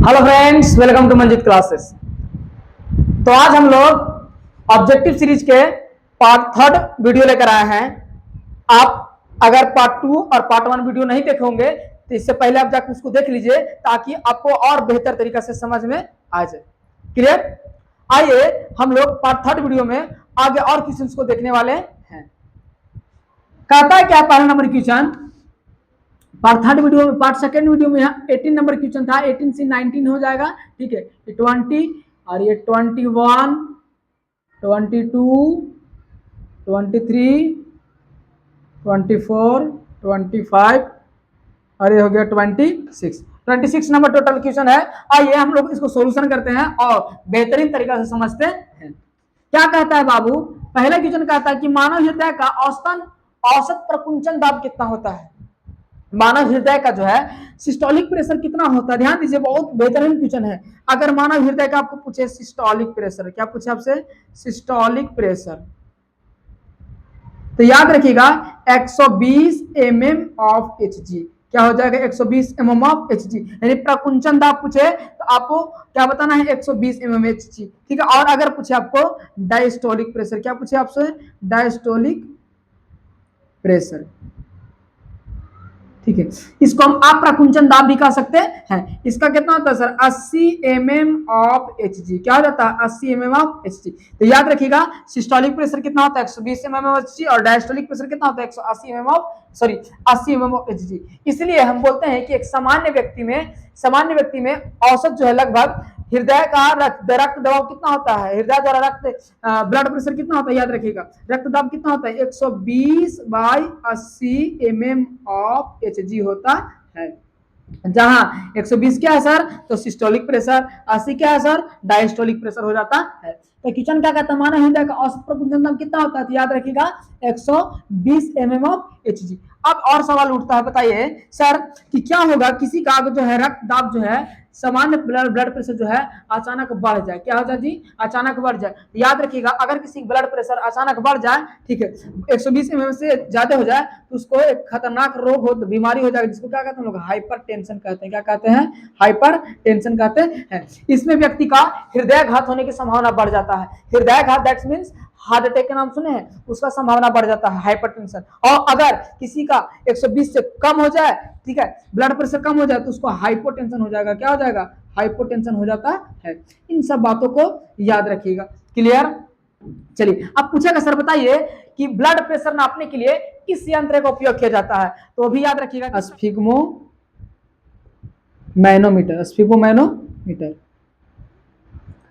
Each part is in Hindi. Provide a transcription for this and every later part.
Hello friends, welcome to Manjit classes. तो आज हम लोग ऑब्जेक्टिव सीरीज के पार्ट थर्ड वीडियो लेकर आए हैं। आप अगर पार्ट टू और पार्ट वन वीडियो नहीं देखे होंगे तो इससे पहले आप जाकर उसको देख लीजिए ताकि आपको और बेहतर तरीका से समझ में आ जाए। क्लियर? आइए हम लोग पार्ट थर्ड वीडियो में आगे और क्वेश्चंस को देखने वाले हैं। कहता है क्या पहला number question, part third video में, पार्ट सेकंड वीडियो में 18 नंबर क्वेश्चन था, 18 से 19 हो जाएगा। ठीक है, ये 20 और ये 21, 22, 23, 24, 25 और ये हो गया 26 नंबर टोटल क्वेश्चन है। आइए हम लोग इसको सोल्यूशन करते हैं और बेहतरीन तरीका से समझते हैं। क्या कहता है बाबू? पहला क्वेश्चन कहता है कि मानव हृदय का औसत प्रकुंचन दाब कितना होता है। मानव हृदय का जो है सिस्टोलिक प्रेशर कितना होता है। ध्यान दीजिए, बहुत बेहतरीन क्वेश्चन है। अगर मानव हृदय का आपको पूछे सिस्टोलिक प्रेशर, क्या पूछे आपसे? सिस्टोलिक प्रेशर, तो याद रखिएगा 120 mm ऑफ Hg। क्या हो जाएगा? 120 mm ऑफ Hg। यानी प्रकुंचन दाब पूछे तो आपको क्या बताना है? 120 mm Hg। ठीक है। और अगर पूछे आपको डायस्टोलिक प्रेशर, क्या पूछे आपसे? Diastolic pressure. ठीक है, इसको हम आप प्रकुंचन दाब भी कह सकते हैं। इसका कितना होता है सर? 80 mm of Hg। क्या हो जाता है? 80 mm ऑफ Hg। तो याद रखिएगा सिस्टोलिक प्रेशर कितना होता है? 120 mm ऑफ Hg और डायस्टोलिक प्रेशर कितना होता है? 180 mm of 80 mm of Hg। इसलिए हम बोलते हैं कि एक सामान्य व्यक्ति में औसत जो है लगभग हृदय का रक्त दबाव कितना होता है? हृदय द्वारा रक्त ब्लड प्रेशर कितना होता है? याद रखिएगा रक्त दाब कितना होता है? 120/80 mm ऑफ Hg होता है। जहां 120 क्या है सर? तो सिस्टोलिक प्रेशर, 80 क्या है सर? डायस्टोलिक प्रेशर हो जाता है। तो क्वेश्चन क्या कहता है? मानव हृदय का औसत प्रकुंचन दाब कितना होता है? तो याद रखिएगा 120 mm ऑफ Hg। अब और सवाल उठता है, बताइए सर कि क्या होगा किसी का जो है रक्त दाब जो है सामान्य ब्लड प्रेशर जो है अचानक बढ़ जाए। क्या हो जाए जी? अचानक बढ़ जाए। याद रखिएगा अगर किसी ब्लड प्रेशर अचानक बढ़ जाए, ठीक है, 120 mm से ज्यादा हो जाए तो उसको एक खतरनाक रोग हो, बीमारी हो जाएगी, जिसको क्या कहते हैं लोग? हाइपर टेंशन कहते हैं। क्या कहते हैं? हाइपर टेंशन कहते हैं। इसमें व्यक्ति का हृदयाघात होने की संभावना बढ़ जाता है। हृदयाघात दैट मीन्स हार्ट अटैक के नाम सुने हैं, उसका संभावना बढ़ जाता है, हाइपरटेंशन। और अगर किसी का 120 से कम हो जाए, ठीक है, ब्लड प्रेशर कम हो जाए तो उसको हाइपोटेंशन हो जाएगा। क्या हो जाएगा? हाइपोटेंशन हो जाता है। इन सब बातों को याद रखिएगा। क्लियर? चलिए अब पूछेगा सर बताइए कि ब्लड प्रेशर नापने के लिए किस यंत्र का उपयोग किया जाता है? तो भी याद रखिएगा स्फिग्मोमैनोमीटर।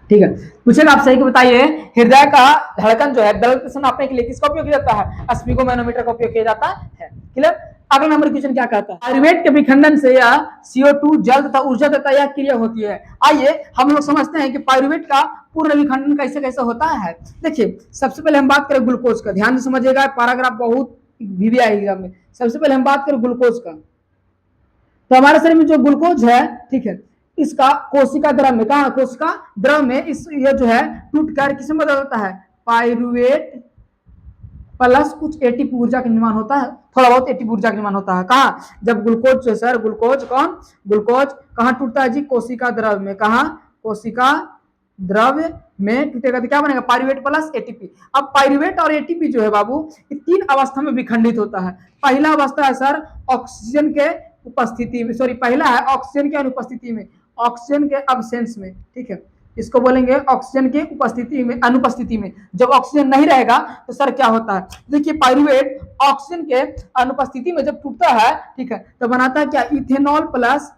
ठीक है, पूछेगा आप सही को बताइए हृदय का धड़कन जो है ब्लड प्रेशर नापने के लिए किसका उपयोग किया जाता है? स्फिग्मोमैनोमीटर का उपयोग किया जाता है। क्लियर? अगला नंबर क्वेश्चन क्या कहता है? पायरुवेट के विखंडन से या CO2 जल तथा ऊर्जा देता यह क्रिया होती है। आइए हम लोग समझते हैं कि पायरुवेट का पूर्ण विखंडन कैसे कैसे होता है। देखिए सबसे पहले हम बात करें ग्लूकोज का। ध्यान से समझिएगा, पैराग्राफ बहुत भी आएगा एग्जाम में। सबसे पहले हम बात करें ग्लूकोज का। तो हमारे शरीर में जो ग्लूकोज है, ठीक है, इसका कोशिका द्रव में, कहा कोशिका द्रव में इस ये जो है टूट कर किसमें बदल जाता है? पायरुवेट प्लस कुछ एटीपी ऊर्जा का निर्माण होता है। थोड़ा बहुत एटीपी ऊर्जा का निर्माण होता है। कहा? जब ग्लूकोज जो सर, ग्लूकोज कहाँ टूटता है जी? कोशिका द्रव में। कहा? कोशिका द्रव में टूटेगा तो क्या बनेगा? Pyruvate plus ATP. अब पायरुवेट और एटीपी जो है बाबू ये तीन अवस्था में विखंडित होता है। पहला अवस्था है सर ऑक्सीजन के उपस्थिति में, सॉरी पहला है ऑक्सीजन के अनुपस्थिति में, ऑक्सीजन के अब्सेंस में। ठीक है, इसको बोलेंगे ऑक्सीजन की उपस्थिति में, अनुपस्थिति में। जब ऑक्सीजन नहीं रहेगा तो सर क्या होता है? देखिए पायरुवेट ऑक्सीजन के अनुपस्थिति में जब टूटता है, ठीक है, तो बनाता है क्या? Ethanol plus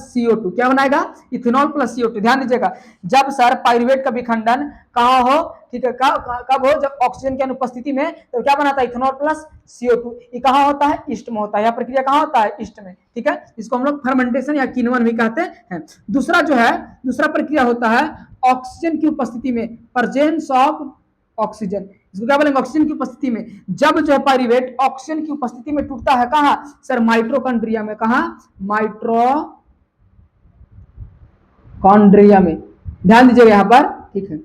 CO2। क्या बनाएगा? Ethanol plus CO2। ध्यान दीजिएगा जब सर पायरुवेट का विखंडन कहाँ हो, ठीक है, कब हो? जब ऑक्सीजन की अनुपस्थिति में, तो क्या बनाता है? Ethanol plus CO2। ये कहाँ होता है? ईस्ट में होता है। यह प्रक्रिया कहाँ होता है? ईस्ट में। ठीक है, इसको हम लोग फर्मेंटेशन या किण्वन भी कहते हैं। दूसरा जो है, दूसरा प्रक्रिया होता है ऑक्सीजन की उपस्थिति में, प्रेजेंस ऑफ ऑक्सीजन। इसको क्या बोलेंगे? ऑक्सीजन की उपस्थिति में। जब जो है पायरुवेट ऑक्सीजन की उपस्थिति में टूटता है, कहां सर? माइटोकॉन्ड्रिया में। कहां? माइटोकॉन्ड्रिया में। ध्यान दीजिएगा यहां पर। ठीक है,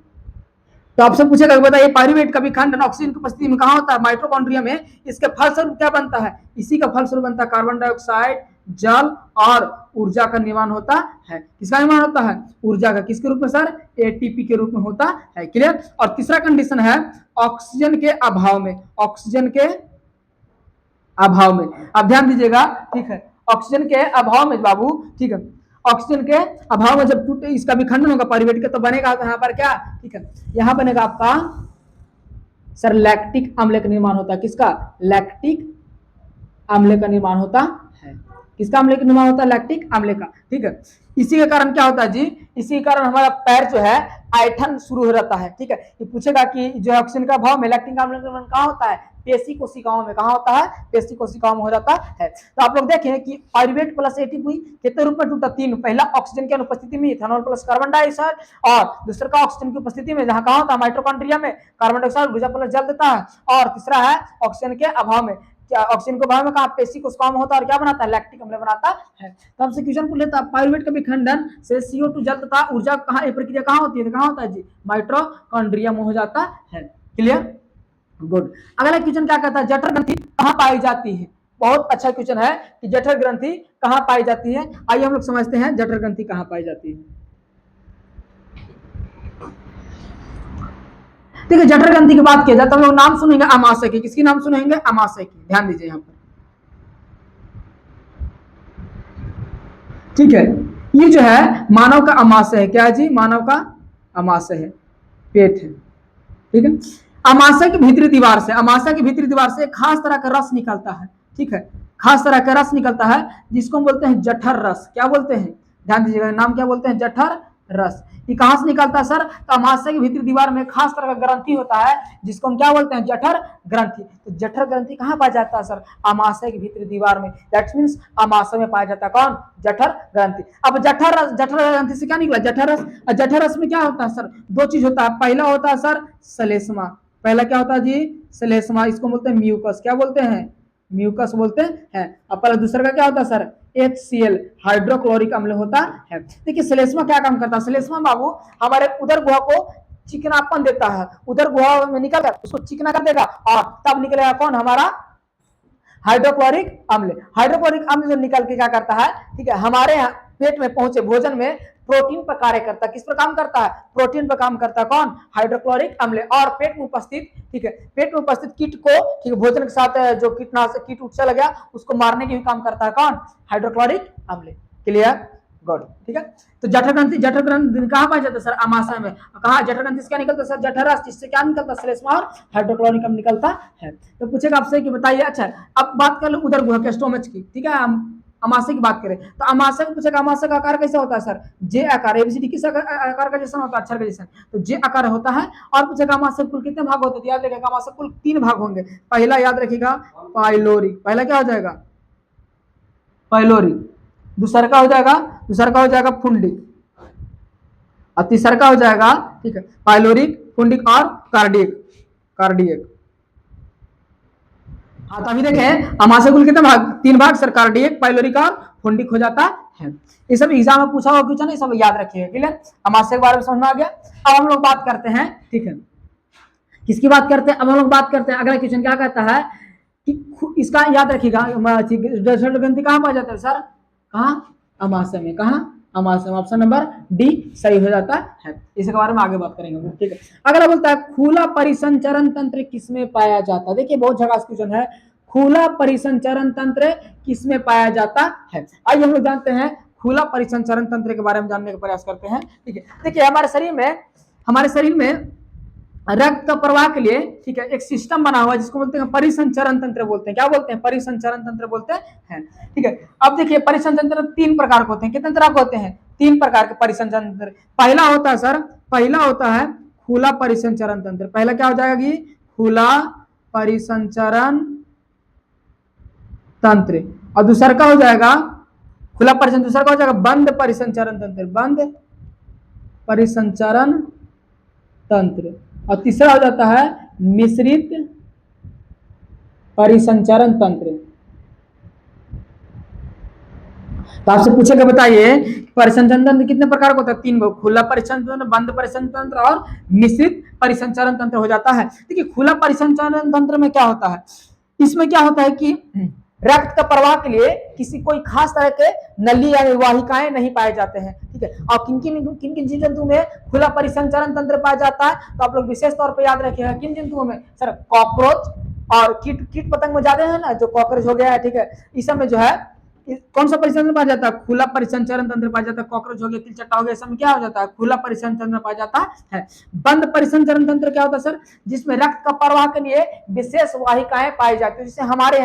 तो आपसे पूछेगा बताइए पायरुवेट का विखंडन ऑक्सीजन की उपस्थिति में कहां होता है? माइटोकॉन्ड्रिया में। इसके फलस्वरूप क्या बनता है? इसी का फलस्वरूप बनता है कार्बन डाइऑक्साइड, जल और ऊर्जा का निर्माण होता है। किसका निर्माण होता है? ऊर्जा का। किसके रूप में सर? एटीपी के रूप में होता है। क्लियर। और तीसरा कंडीशन है ऑक्सीजन के अभाव में। ऑक्सीजन के अभाव में, अब ध्यान दीजिएगा, ठीक है, ऑक्सीजन के अभाव में बाबू, ठीक है, ऑक्सीजन के अभाव में जब टूटे इसका विखंडन होगा पाइरुवेट के, तो बनेगा यहाँ पर क्या? ठीक है, यहाँ बनेगा आपका सर लैक्टिक अम्ल का निर्माण होता है। किसका? लैक्टिक अम्ल का निर्माण होता है। किसका अम्ल का निर्माण होता है? लैक्टिक अम्ल का। ठीक है, इसी के कारण क्या होता है जी? इसी के कारण हमारा पैर जो है ऐठन शुरू हो जाता है। ठीक है, ये पूछेगा कि जो ऑक्सीजन का अभाव में लैक्टिक अम्ल का निर्माण कहाँ होता है? पेशी कोशिकाओं में। कहाँ होता है? पेशी कोशिकाओं में हो जाता है। तो आप लोग देखें कि पाइरुवेट प्लस एटीपी कितने रूप में टूटा? तीन। पहला ऑक्सीजन की अनुपस्थिति में इथेनॉल प्लस कार्बन डाइऑक्साइड, और दूसरा का ऑक्सीजन की उपस्थिति में, जहां कहाँ होता है? माइटोकॉन्ड्रिया में कार्बन डाइऑक्साइड ऊर्जा प्लस जल देता है, और तीसरा है ऑक्सीजन के अभाव में। क्या ऑक्सीजन के अभाव में कहा? पेशी कोशिकाओं में होता है, और क्या बनाता है? लैक्टिक अम्ल बनाता है। तो हमसे क्वेश्चन पूछ लेता है पाइरुवेट का विखंडन से CO2 जल तथा ऊर्जा कहाँ, ये प्रक्रिया कहाँ होती है? कहाँ होता है जी? माइटोकॉन्ड्रिया में हो जाता है। Clear, good. अगला क्वेश्चन क्या कहता है? जठर ग्रंथि कहाँ पाई जाती है? बहुत अच्छा क्वेश्चन है कि जठर ग्रंथि कहाँ पाई जाती है। आइए हम लोग समझते हैं जठर ग्रंथि कहाँ पाई जाती है। ठीक है, जठर ग्रंथि की बात किया जाए तो हम लोग नाम सुनेंगे अमाशय की। किसकी नाम सुनेंगे? अमाशय की। ध्यान दीजिए यहाँ पर, ठीक है, ये जो है मानव का अमाशय है। क्या है जी? मानव का अमाशय है, पेट है। ठीक है, अमाशय की भीतरी दीवार से, अमाशय की भीतरी दीवार से खास तरह का रस निकलता है। ठीक है, खास तरह का रस निकलता है जिसको हम बोलते हैं जठर रस। क्या बोलते हैं? ध्यान दीजिएगा, नाम क्या बोलते हैं? जठर रस। ये कहां से निकलता है सर? तो अमाशय की भीतरी दीवार में खास तरह का ग्रंथि होता है जिसको हम क्या बोलते हैं? जठर ग्रंथि। तो जठर ग्रंथि कहाँ पाया जाता है सर? अमाशय की भीतरी दीवार में। दैट मीन्स अमाशय में पाया जाता है कौन? जठर ग्रंथि। अब जठर रस, जठर ग्रंथि से क्या निकला? जठर रस। और जठर रस में क्या होता है सर? दो चीज होता है। पहला होता है सर श्लेष्मा। पहला क्या होता है जी? श्लेष्मा। इसको बोलते हैं म्यूकस। क्या बोलते हैं? म्यूकस बोलते हैं। अब पहले दूसरा का क्या होता है सर? HCl, हाइड्रोक्लोरिक अम्ल होता है। देखिए श्लेष्मा क्या काम करता है? श्लेष्मा बाबू हमारे उदर गुहा को चिकनापन देता है। उदर गुहा में निकल कर उसको चिकना कर देगा, और तब निकलेगा कौन? हमारा हाइड्रोक्लोरिक अम्ल। हाइड्रोक्लोरिक अम्ल जो निकल के क्या करता है? ठीक है, हमारे पेट में पहुंचे भोजन में प्रोटीन पर कार्य करता है। किस पर काम करता है? प्रोटीन पर काम करता है कौन? हाइड्रोक्लोरिक अम्ल। और पेट में उपस्थित, ठीक है, पेट में उपस्थित कीट को, ठीक है, भोजन के साथ जो कीटनाशक कीट उठ चला गया उसको मारने के भी काम करता है कौन? हाइड्रोक्लोरिक अम्ल। Clear, good. ठीक है, तो जठर ग्रंथि, जठर ग्रंथि कहाँ पाया जाता है सर? अमाशय में। कहा जठर ग्रंथि से क्या निकलता है सर? जठर रस, जिससे क्या निकलता है? श्लेष्मा और हाइड्रोक्लोरिक अम्ल निकलता है। तो पूछेगा आपसे कि बताइए, अच्छा अब बात कर लो उदर गुहा के, स्टोमच की। ठीक है, अमाशय की बात करें तो अमाशय को पूछेगा अमाशय का आकार कैसा होता है सर? जे आकार। एबीसीडी किस आकार का जैसा होता है? अक्षर का जैसा। तो जे आकार होता है। और पूछेगा अमाशय कुल कितने भाग होते हैं? याद रखिएगा अमाशय कुल 3 भाग होंगे। पहला याद रखिएगा पाइलोरी। पहला क्या हो जाएगा? पाइलोरी। दूसरा का हो जाएगा, दूसरा का हो जाएगा फुंडिक, और तीसरा का हो जाएगा, ठीक है, पाइलोरिक, फुंडिक और कार्डियक। कार्डियक। हाँ, तो अभी देखें अमाशय कुल कितने भाग? 3 भाग सर। कार्डियक, पाइलोरिक और फुंडिक हो जाता है। ये सब एग्जाम में पूछा हुआ क्वेश्चन है, सब याद रखिएगा। क्लियर, अमाशय के बारे में समझ में आ गया। अब हम लोग बात करते हैं, ठीक है, किसकी बात करते हैं? अब हम लोग बात करते हैं अगला क्वेश्चन क्या कहता है कि इसका याद रखिएगा, जठर ग्रंथि कहाँ पाया जाता है सर? कहाँ? अमाशय में। कहाँ? अमाशय में। ऑप्शन नंबर डी सही हो जाता है। इसके बारे में आगे बात करेंगे। ठीक है, अगला बोलता है खुला परिसंचरण तंत्र किसमें पाया जाता है? देखिए बहुत झकास क्वेश्चन है। खुला परिसंचरण तंत्र किसमें पाया जाता है? आइए हम लोग जानते हैं खुला परिसंचरण तंत्र के बारे में जानने का प्रयास करते हैं। ठीक है, देखिए हमारे शरीर में रक्त का प्रवाह के लिए, ठीक है, एक सिस्टम बना हुआ है जिसको बोलते हैं परिसंचरण तंत्र बोलते हैं। क्या बोलते हैं? परिसंचरण तंत्र बोलते हैं। ठीक है, अब देखिए परिसंचरण तंत्र 3 प्रकार के होते हैं। कितने तरह के होते हैं? 3 प्रकार के परिसंचरण तंत्र। पहला होता है सर, पहला होता है खुला परिसंचरण तंत्र। पहला क्या हो जाएगा? खुला परिसंचरण तंत्र। और दूसरा का हो जाएगा खुला परिसंचरण, दूसरा का हो जाएगा बंद परिसंचरण तंत्र। बंद परिसंचरण तंत्र। और तीसरा हो जाता है मिश्रित परिसंचरण तंत्र। तो आपसे पूछेगा बताइए परिसंचरण तंत्र कितने प्रकार का होता है? 3 गो। खुला परिसंचरण तंत्र, बंद परिसंचरण तंत्र और मिश्रित परिसंचरण तंत्र हो जाता है। देखिए खुला परिसंचरण तंत्र में क्या होता है? इसमें क्या होता है कि रक्त का प्रवाह के लिए किसी कोई खास तरह के नली या वाहिकाएं नहीं पाए जाते हैं, ठीक है। और किन किन जीव जंतु में खुला परिसंचरण तंत्र पाया जाता है, तो आप लोग विशेष तौर पर याद रखिएगा किन जंतुओं में सर, कॉकरोच और कीट पतंग में ज्यादा है ना, जो कॉकरोच हो गया है, ठीक है। इस समय जो है कौन सा परिसंचरण पाया जाता है, खुला परिसंचरण तंत्र पाया जाता है। कॉकरोच हो गया, तिलचट्टा हो गया, सब में क्या हो जाता है, खुला परिसंचरण तंत्र पाया जाता है। बंद परिसंचरण तंत्र क्या होता है सर, जिसमें रक्त का प्रवाह के लिए विशेष वाहिकाएं पाई जाती है, जिससे हमारे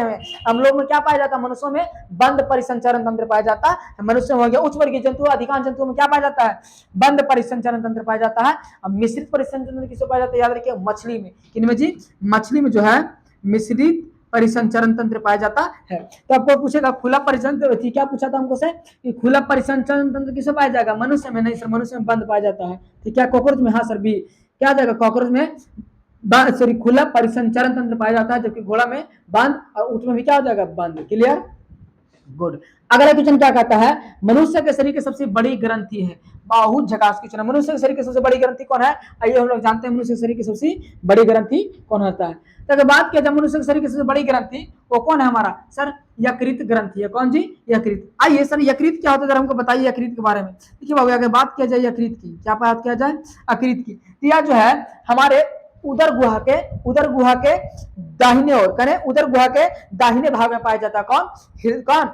हम लोग में क्या पाया जाता है, मनुष्यों में बंद परिसंचरण तंत्र पाया जाता है। मनुष्य हो गया उच्च वर्गीय जंतु, अधिकांश जंतुओं में क्या पाया जाता है, बंद परिसंचरण तंत्र पाया जाता है। अब मिश्रित परिसंचरण तंत्र किसमें पाया जाता है, याद रखिए मछली में। किनमें जी, मछली में जो है मिश्रित परिसंचरण तंत्र पाया जाता है। तो आपको पूछेगा खुला परिसंचरण, क्या पूछा था हमको से कि खुला परिसंचरण तंत्र किसमें पाया जाएगा, मनुष्य में। नहीं सर, मनुष्य में बंद पाया जाता है, ठीक है। कॉकरोच में, हाँ सर बी, क्या जाएगा, कॉकरोच में सॉरी खुला परिसंचरण तंत्र पाया जाता है, जबकि घोड़ा में बंद और ऊंट में भी क्या हो जाएगा, बंद। Clear, good. अगला क्वेश्चन क्या कहता है, मनुष्य के शरीर की सबसे बड़ी ग्रंथि है, बहुत झकास क्वेश्चन है। मनुष्य के शरीर की सबसे बड़ी ग्रंथि कौन है, आइए हम लोग जानते हैं मनुष्य के शरीर की सबसे बड़ी ग्रंथि कौन होता है। तो अगर बात किया जाए मनुष्य के शरीर की सबसे बड़ी ग्रंथि, वो कौन है हमारा सर, यकृत ग्रंथि है। कौन जी, यकृत। आइए सर यकृत क्या होता है, हमको बताइए यकृत के बारे में। देखिए बाबू, अगर बात किया जाए यकृत की, क्या बात किया जाए, यकृत की, तो यह जो है हमारे उदर गुहा के दाहिने ओर, करें उदर गुहा के दाहिने भाग में पाया जाता है। कौन,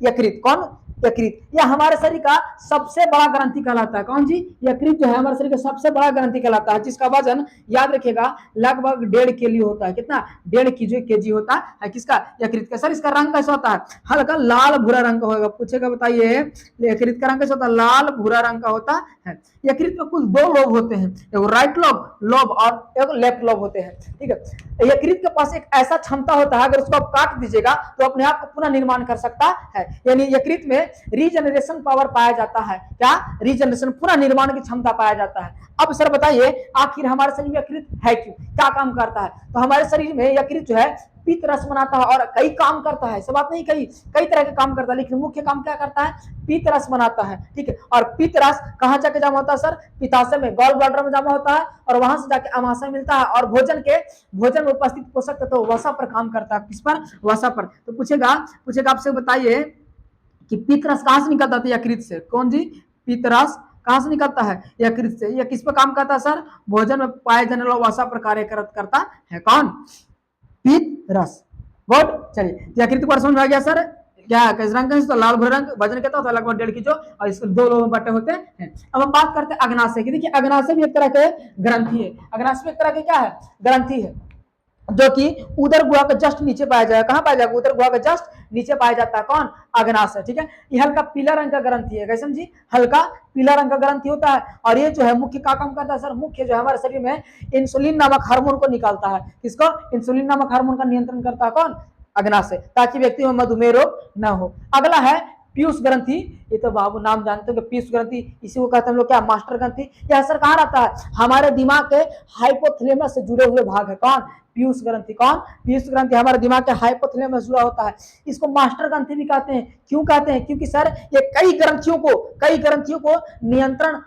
यकृत। कौन, यकृत। यह हमारे शरीर का सबसे बड़ा ग्रंथि कहलाता है। कौन जी, यकृत जो है हमारे शरीर का सबसे बड़ा ग्रंथि कहलाता है, जिसका वजन याद रखिएगा लगभग 1.5 किलो होता है। कितना, 1.5 केजी होता है। किसका, यकृत का। सर इसका रंग कैसा होता है, हल्का लाल भूरा रंग का होगा। पूछेगा बताइए यकृत का रंग कैसा होता है, लाल भूरा रंग का होता है। यकृत में कुल 2 लोब होते हैं, एक राइट लोब और एक लेफ्ट लोब होते हैं, ठीक है। यकृत के पास एक ऐसा क्षमता होता है, अगर उसको आप काट दीजिएगा तो अपने आप को पुनः निर्माण कर सकता है। यानी यकृत में रीजनरेशन पावर पाया जाता है। क्या, रीजनरेशन, पुनः निर्माण की क्षमता पाया जाता है। अब सर बताइए आखिर हमारे शरीर में यकृत है क्यों, क्या काम करता है। तो हमारे शरीर में यकृत जो है पित्त रस बनाता है और कई काम करता है, सब बात नहीं, कई तरह के काम करता है, लेकिन मुख्य काम क्या करता है, पित्त रस बनाता है, ठीक है। और पित्त रस कहां जाके जमा होता है सर, पित्ताशय में, गॉल ब्लैडर में जमा होता है और वहां से जाके अमाशय मिलता है और भोजन में उपस्थित पोषक तत्व तो वसा पर काम करता है। किस पर, वसा पर। तो पूछेगा आपसे, बताइए कि पित्त रस कहां से निकलता है, यकृत से। कौन जी, पित्त रस कहां से निकलता है, यकृत से। यह किस पर काम करता है सर, भोजन में पाए जाने वाला वसा पर कार्य करता है। कौन, पित्त रस। गुड। चलिए यकृत को समझ में आ गया सर, क्या किस रंग का है, तो लाल भूरा रंग, वजन कितना होता है, लगभग 1.5 किलो, और इसके 2 लोग बटे होते हैं। अब हम बात करते हैं अग्नाशय की। देखिए अग्नाशय भी एक तरह के ग्रंथि है, अग्नाशय एक तरह के क्या है, ग्रंथि है, जो कि उदर गुहा के जस्ट नीचे पाया जाएगा। कहां पाया जाएगा, उदर गुहा के जस्ट नीचे पाया जाता है। कौन, अग्नाशय, ठीक है। ये हल्का पीला रंग का ग्रंथि है, कैसे जी, हल्का पीला रंग का ग्रंथि होता है। और ये जो है मुख्य क्या काम करता है सर, मुख्य जो है हमारे शरीर में इंसुलिन नामक हार्मोन को निकालता है। किसको, इंसुलिन नामक हार्मोन का नियंत्रण करता है। कौन, अग्नाशय, ताकि व्यक्ति में मधुमेह रोग न हो। अगला है पीयूष ग्रंथि। ये तो बाबू नाम जानते हो कि पीयूष ग्रंथि, इसी को कहते हैं हम लोग क्या, मास्टर ग्रंथि। यह असर कहाँ रहता है, हमारे दिमाग के हाइपोथैलेमस से जुड़े हुए भाग है। कौन, पीयूष ग्रंथि। कौन, पीयूष ग्रंथि हमारे दिमाग के हाइपोथैलेमस जुड़ा होता है। इसको मास्टर ग्रंथि भी कहते हैं। क्यों कहते हैं, क्योंकि सर ये कई ग्रंथियों को नियंत्रण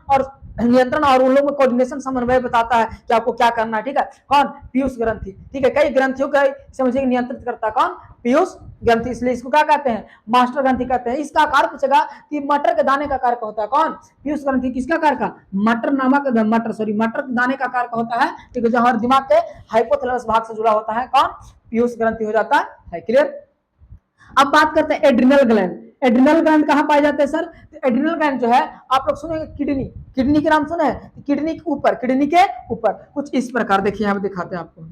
और उन लोगों में कोऑर्डिनेशन, समन्वय बताता है कि आपको क्या करना है, ठीक है। कौन, पीयूष ग्रंथि, ठीक है। कई ग्रंथियों का समझिए नियंत्रित करता है। कौन, पीयूष ग्रंथि, इसलिए इसको क्या कहते हैं, मास्टर ग्रंथि कहते हैं। इसका आकार पूछेगा कि मटर के दाने का आकार का होता है। कौन, पीयूष ग्रंथि किसका आकार का, मटर के दाने का आकार का होता है, ठीक है, जो हमारे दिमाग के हाइपोथैलेमस भाग से जुड़ा होता है। कौन, पीयूष ग्रंथि हो जाता है। क्लियर। अब बात करते हैं एड्रिनल ग्लैंड। एड्रिनल ग्लैंड कहां पाए जाते हैं सर, तो एड्रिनल ग्लैंड जो है आप लोग सुनेंगे किडनी के नाम सुने हैं, किडनी के ऊपर कुछ इस प्रकार, देखिए यहां पे दिखाते हैं आपको।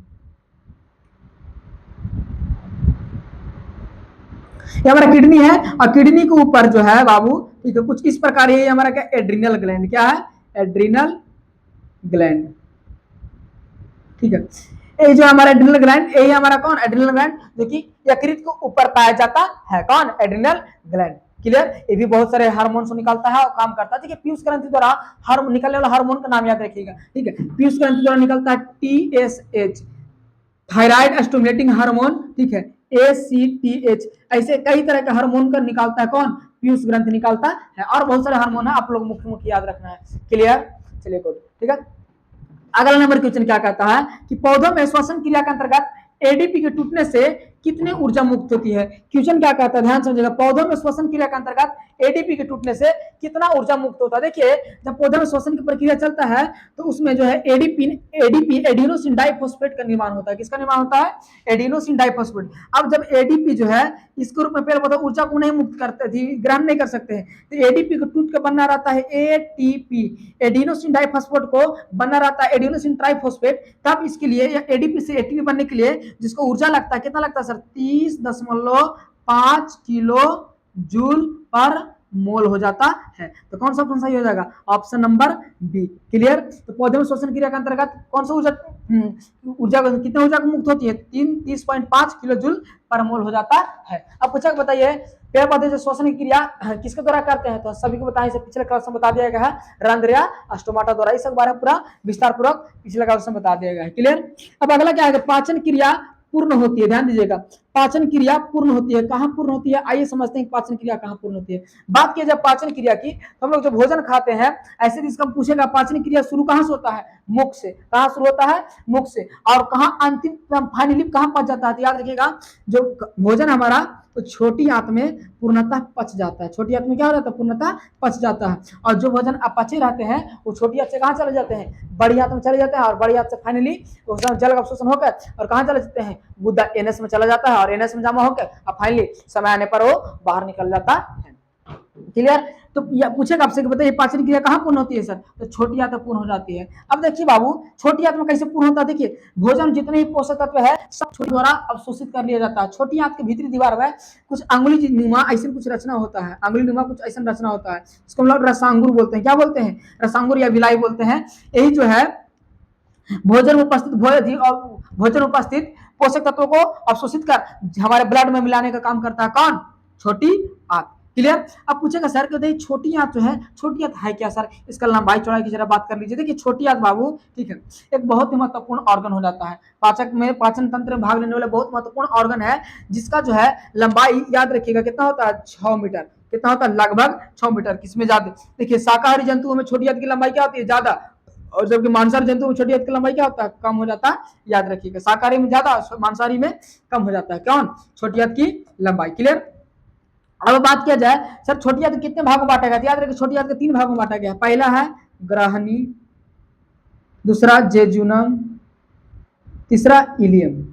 ये हमारा किडनी है और किडनी के ऊपर जो है बाबू, ठीक है, कुछ इस प्रकार ये हमारा क्या, एड्रिनल ग्लैंड। क्या है, एड्रिनल ग्लैंड, ठीक है। ये जो हमारा एड्रिनल ग्लैंड, यही हमारा कौन, एड्रिनल ग्लैंड, जो कि यकृत को ऊपर पाया जाता है। कौन, एड्रिनल ग्लैंड। क्लियर। ये भी बहुत सारे हार्मोन से निकलता है और काम करता है। ठीक है, पीयूष ग्रंथि द्वारा निकलने वाला हार्मोन का नाम याद रखिएगा, ठीक है। पीयूष ग्रंथि द्वारा निकलता है TSH, थायराइड स्टिमुलेटिंग हार्मोन, ठीक है, ACTH। ऐसे कई तरह के हार्मोन का निकालता है। कौन, पीयूष ग्रंथि निकालता है। और बहुत सारे हार्मोन है, आप लोग मुख्य याद रखना है। क्लियर। चलिए गुड, ठीक है। अगला नंबर क्वेश्चन क्या कहता है कि पौधों में श्वसन क्रिया के अंतर्गत ADP के टूटने से कितने ऊर्जा मुक्त होती है। क्वेश्चन क्या कहता है, ध्यान समझिएगा, पौधों में श्वसन क्रिया के अंतर्गत एडीपी के टूटने से कितना ऊर्जा मुक्त होता है। देखिए जब पौधे में श्वसन की प्रक्रिया चलता है तो उसमें जो है एडीपी एडीपी एडिनोसिन डाइफॉस्फेट का निर्माण होता है। किसका निर्माण होता है, एडिनोसिन डाइफॉस्फेट। अब जब एडीपी जो है इसके रूप में पेड़ पौधे ऊर्जा को नहीं मुक्त करते थे, ग्रहण नहीं कर सकते हैं, तो एडीपी को टूट के बनना रहता है एटीपी, एडिनोसिन डाइफॉस्फेट को बनना रहता है एडिनोसिन ट्राइफॉस्फेट। तब इसके लिए एडीपी से एटीपी बनने के लिए जिसको ऊर्जा लगता है, कितना लगता है सर, 30.5 किलो जूल पर मोल हो जाता है। तो कौन सा ऑप्शन सही हो जाएगा, ऑप्शन नंबर बी। क्लियर। तो पौधे में श्वसन क्रिया के अंतर्गत कौन सा ऊर्जा कितने ऊर्जा मुक्त होती है, 30.5 किलो जूल पर मोल हो जाता है। अब पूछा बताइए पेड़ पौधे जो श्वसन की क्रिया किसके द्वारा करते हैं, तो सभी को बताएं, पिछले क्लास में बता दिया गया है, रंध्र या स्टोमाटा द्वारा। इस बारे में पूरा विस्तार पूर्वक पिछले क्लास में बता दिया गया है। क्लियर। अब अगला क्या है, पाचन क्रिया पूर्ण होती है। ध्यान दीजिएगा, पाचन क्रिया पूर्ण होती है, कहां पूर्ण होती है, आइए समझते हैं पाचन क्रिया कहां पूर्ण होती है। बात की जब पाचन क्रिया की, तो हम लोग जब भोजन खाते हैं ऐसे इसका पूछेगा पाचन क्रिया शुरू कहां से होता है, मुख से। कहां शुरू होता है, मुख से। और कहां अंतिम फाइनली कहां पच जाता है, तो याद रखिएगा जो भोजन हमारा तो छोटी आंत में पूर्णतः पच जाता है। छोटी आंत में क्या हो जाता है, पूर्णतः पच जाता है। और जो भोजन अपचे रहते हैं वो छोटी आंत से कहां चले जाते हैं, बड़ी आंत में चले जाते हैं। और बड़ी आंत से फाइनली जल का अवशोषण होकर और कहां चले जाते हैं, गुदा एनएस में चला जाता है। और एनएस में जमा होकर अब फाइनली समय आने पर वो बाहर निकल जाता है। क्लियर। तो पूछेगा आपसे कि बताइए पाचन क्रिया कहां पूर्ण होती है सर, तो छोटी आंत पूर्ण हो जाती है। अब देखिए बाबू छोटी आंत में कैसे पूर्ण होता है, देखिए भोजन जितने भी पोषक तत्व है सब छोटी द्वारा अवशोषित कर लिया जाता है। छोटी आंत के भीतरी दीवार में कुछ अंगुली नुमा ऐसे कुछ रचना होता है, अंगुली नुमा कुछ ऐसा रचना होता है, इसको हम लोग रसांगुर बोलते हैं। क्या बोलते हैं, रसांगुर या विलाई बोलते हैं। यही जो है भोजन उपस्थित पोषक तत्वों को अवशोषित कर हमारे ब्लड में मिलाने का काम करता है। कौन, छोटी आंत। क्लियर। अब पूछेगा सर कहते हैं छोटी आंत जो है, छोटी आंत है क्या सर, इसका लंबाई चौड़ाई की जरा बात कर लीजिए। देखिए छोटी आंत बाबू, ठीक है, एक बहुत ही महत्वपूर्ण ऑर्गन हो जाता है, पाचन तंत्र में भाग लेने वाला बहुत महत्वपूर्ण ऑर्गन है, जिसका जो है लंबाई याद रखिएगा कितना होता है, 6 मीटर। कितना होता है, लगभग 6 मीटर। किसमें ज्यादा, देखिए शाकाहारी जंतुओं में छोटी आंत की लंबाई क्या होती है, ज्यादा, और जबकि मांसाहारी जंतु में छोटी आंत की लंबाई क्या होता है, कम हो जाता है। याद रखिएगा शाकाहारी में ज्यादा, मांसाहारी में कम हो जाता है। कौन, छोटी आंत की लंबाई। क्लियर। अब बात किया जाए सर छोटी आंत कितने भागों में बांटा गया, याद रखिए छोटी आंत के 3 भागों में बांटा गया। पहला है ग्रहणी, दूसरा जेजुनम, तीसरा इलियम।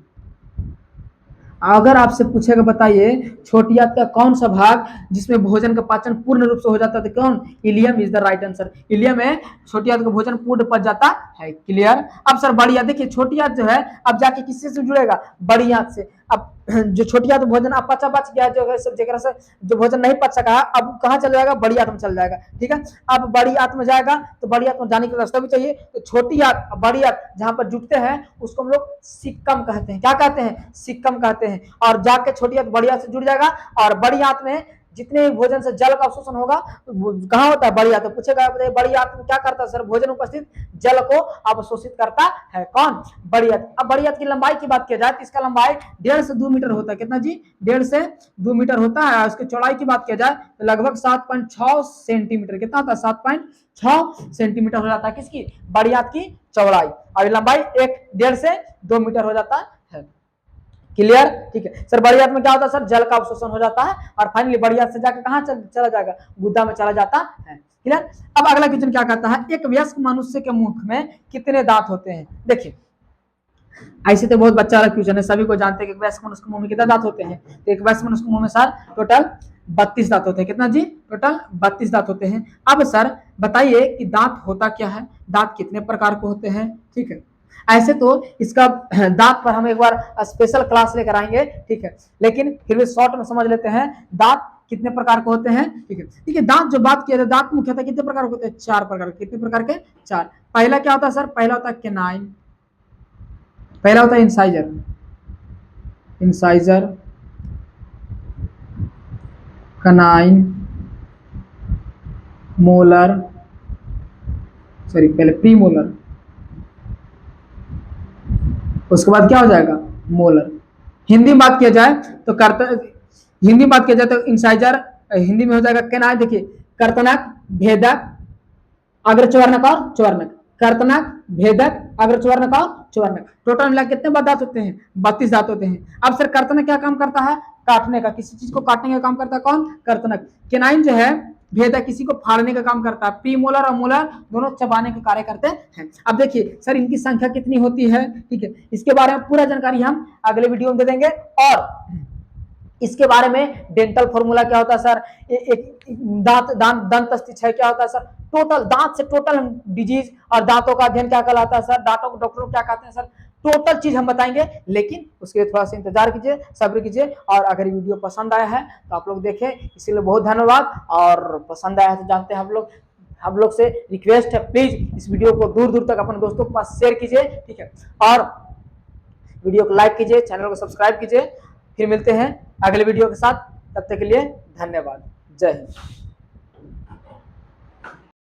अगर आपसे पूछेगा बताइए छोटी आंत का कौन सा भाग जिसमें भोजन का पाचन पूर्ण रूप से हो जाता है, तो कौन, ileum is the right answer. Ileum में छोटी आंत का भोजन पूर्ण पच जाता है। क्लियर। अब सर बड़ी आंत, देखिए छोटी आंत जो है अब जाके किससे से जुड़ेगा, बड़ी आंत से। अब जो छोटी आंत भोजन अब बच गया जो है सब जगह से जो भोजन नहीं पच सका अब कहाँ चल जाएगा, बड़ी आंत में चल जाएगा। ठीक है। अब बड़ी आंत में जाएगा तो बड़ी आंत में जाने का रास्ता भी चाहिए, तो छोटी आंत बड़ी आंत जहां पर जुटते हैं उसको हम लोग सिक्कम कहते हैं। क्या कहते हैं, सिक्कम कहते हैं। और जाके छोटी आंत बड़ी आंत से जुड़ जाएगा। और बड़ी आंत में जितने भोजन से जल का अवशोषण होगा कहाँ होता है, बड़ी आंत। पूछेगा बड़ी आंत में क्या करता है सर, भोजन उपस्थित जल को अवशोषित करता है। कौन, बड़ी आंत। अब बड़ी आंत की लंबाई की बात किया जाए तो इसका लंबाई 1.5 से 2 मीटर होता है। कितना जी, 1.5 से 2 मीटर होता है। उसकी चौड़ाई की बात किया जाए तो लगभग 7.6 सेंटीमीटर। कितना होता है, 7.6 सेंटीमीटर हो जाता है किसकी, बड़ी आंत की चौड़ाई। और लंबाई 1.5 से 2 मीटर हो जाता है। क्लियर। ठीक है सर, बड़ी आंत में क्या होता है सर, जल का अवशोषण हो जाता है। और फाइनली बड़ी आंत से जाकर कहां चला जाएगा, गुदा में चला जाता है। क्लियर। अब अगला क्वेश्चन क्या कहता है, एक वयस्क मनुष्य के मुख में कितने दांत होते हैं। देखिए ऐसे तो बहुत बच्चा वाला क्वेश्चन है, सभी को जानते हैं कि वयस्क मनुष्य के मुंह में कितने दांत होते हैं। तो एक वयस्क मनुष्य के मुंह में सर टोटल 32 दांत होते हैं। कितना जी, टोटल 32 दांत होते हैं। अब सर बताइए कि दांत होता क्या है, दांत कितने प्रकार के होते हैं। ठीक है, ऐसे तो इसका दांत पर हम एक बार स्पेशल क्लास लेकर आएंगे। ठीक है, लेकिन फिर भी शॉर्ट में समझ लेते हैं दांत कितने प्रकार के होते हैं। ठीक है, ठीक है, दांत जो बात किया जाए दांत मुख्यतः कितने प्रकार के होते हैं, 4 प्रकार। कितने प्रकार के, 4। पहला क्या होता है सर, पहला होता है केनाइन, पहला होता है incisor, incisor, canine, molar, sorry पहले प्रीमोलर, उसके बाद क्या हो जाएगा, मोलर। हिंदी में बात किया जाए तो हिंदी में बात किया जाए तो इंसाइजर हिंदी में हो जाएगा केनाइन। देखिए कर्तनक, भेदक, अग्रचवर्णक और चवर्णक। कर्तनक, भेदक, अग्रचवर्णक का चवर्णक। टोटल मिला कितने दांत होते हैं? 32 दांत होते हैं। अब सर कर्तनक क्या काम करता है? काटने का, किसी चीज को काटने का काम करता है कौन? कर्तनक। केनाइन जो है भेदक, किसी को फाड़ने का काम करता है। प्रीमोलर और मोलर दोनों चबाने का कार्य करते हैं। अब देखिए सर इनकी संख्या कितनी होती है, ठीक है, इसके बारे में पूरा जानकारी हम अगले वीडियो में दे देंगे। और इसके बारे में डेंटल फॉर्मूला क्या होता है सर, एक दंत स्थिति क्या होता है सर, टोटल दांत से टोटल डिजीज और दांतों का अध्ययन क्या कहलाता है सर, दांतों को डॉक्टर क्या कहते हैं सर, टोटल चीज हम बताएंगे। लेकिन उसके लिए थोड़ा सा इंतजार कीजिए, सब्र कीजिए। और अगर ये वीडियो पसंद आया है तो आप लोग देखें, इसीलिए बहुत धन्यवाद। और पसंद आया है तो जानते हैं हम लोग से रिक्वेस्ट है, प्लीज इस वीडियो को दूर दूर तक अपने दोस्तों के पास शेयर कीजिए, ठीक है, और वीडियो को लाइक कीजिए, चैनल को सब्सक्राइब कीजिए। फिर मिलते हैं अगले वीडियो के साथ, तब तक के लिए धन्यवाद। जय हिंद।